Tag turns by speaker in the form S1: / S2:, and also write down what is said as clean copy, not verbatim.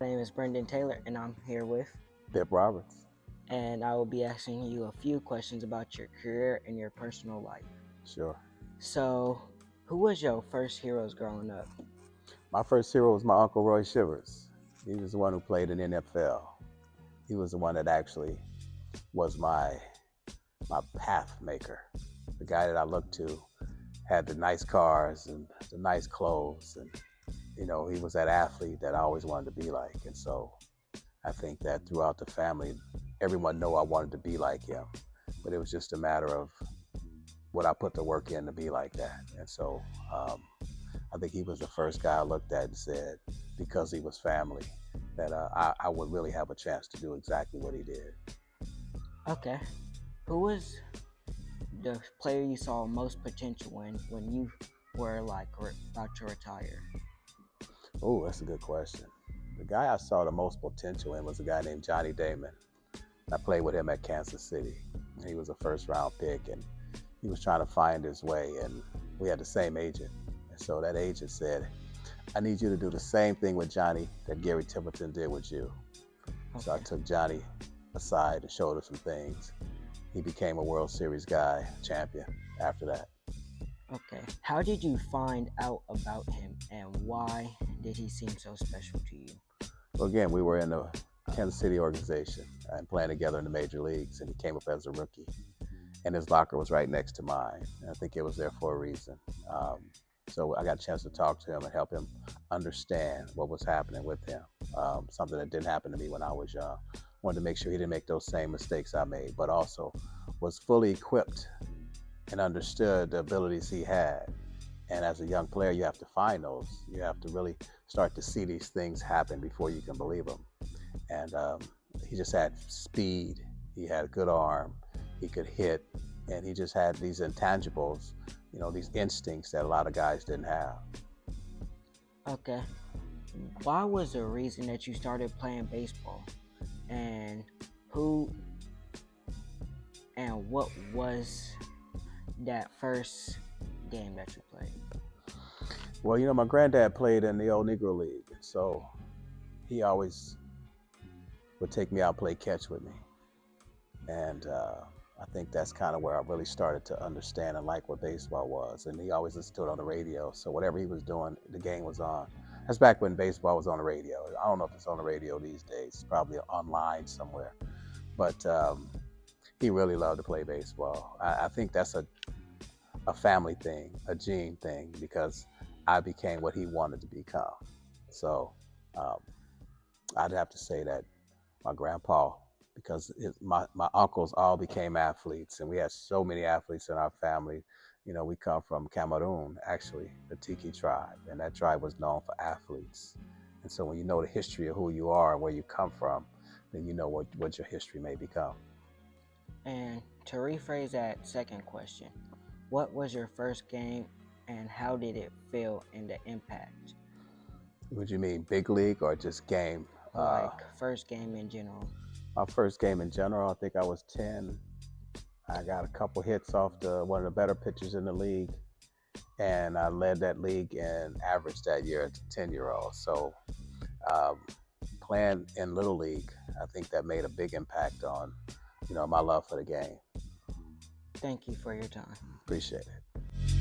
S1: My name is Brendan Taylor, and I'm here with,
S2: Bip Roberts.
S1: and I will be asking you a few questions about your career and your personal life.
S2: Sure.
S1: So, who was your first heroes growing up?
S2: My first hero was my Uncle Roy Shivers. He was the one who played in NFL. He was the one that actually was my path maker. The guy that I looked to had the nice cars and the nice clothes, and he was that athlete that I always wanted to be like. And so I think that throughout the family, everyone knew I wanted to be like him, but it was just a matter of what I put the work in to be like that. And so I think he was the first guy I looked at and said, because he was family, that I would really have a chance to do exactly what he did.
S1: Okay. Who was the player you saw most potential in when you were about to retire?
S2: Oh, that's a good question. The guy I saw the most potential in was a guy named Johnny Damon. I played with him at Kansas City. He was a first round pick, and he was trying to find his way, and we had the same agent. And so that agent said, I need you to do the same thing with Johnny that Gary Templeton did with you.
S1: Okay.
S2: So I took Johnny aside and showed him some things. He became a World Series guy, champion after that.
S1: Okay. How did you find out about him, and why did he seem so special to you?
S2: Well, again, we were in the Kansas City organization and playing together in the major leagues, and he came up as a rookie. And his locker was right next to mine. And I think it was there for a reason. So I got a chance to talk to him and help him understand what was happening with him. Something that didn't happen to me when I was young. Wanted to make sure he didn't make those same mistakes I made, but also was fully equipped and understood the abilities he had. And as a young player, you have to find those. You have to really start to see these things happen before you can believe them. And he just had speed. He had a good arm. He could hit, and he just had these intangibles, these instincts that a lot of guys didn't have.
S1: Okay. Why was the reason that you started playing baseball? And what was that first game that you played?
S2: Well, my granddad played in the old Negro League, so he always would take me out and play catch with me. And I think that's kind of where I really started to understand and like what baseball was. And he always listened to it on the radio. So whatever he was doing, the game was on. That's back when baseball was on the radio. I don't know if it's on the radio these days. It's probably online somewhere. But he really loved to play baseball. I think that's a family thing, a gene thing, because I became what he wanted to become. So I'd have to say that my grandpa, because my uncles all became athletes, and we had so many athletes in our family. We come from Cameroon, actually, the Tiki tribe, and that tribe was known for athletes. And so when you know the history of who you are and where you come from, then you know what your history may become.
S1: And to rephrase that second question, what was your first game and how did it feel in the impact?
S2: Would you mean big league or just game?
S1: Like first game in general.
S2: My first game in general, I think I was 10. I got a couple hits off one of the better pitchers in the league, and I led that league in average that year as a 10-year-old. So playing in Little League, I think that made a big impact on, my love for the game.
S1: Thank you for your time.
S2: Appreciate it.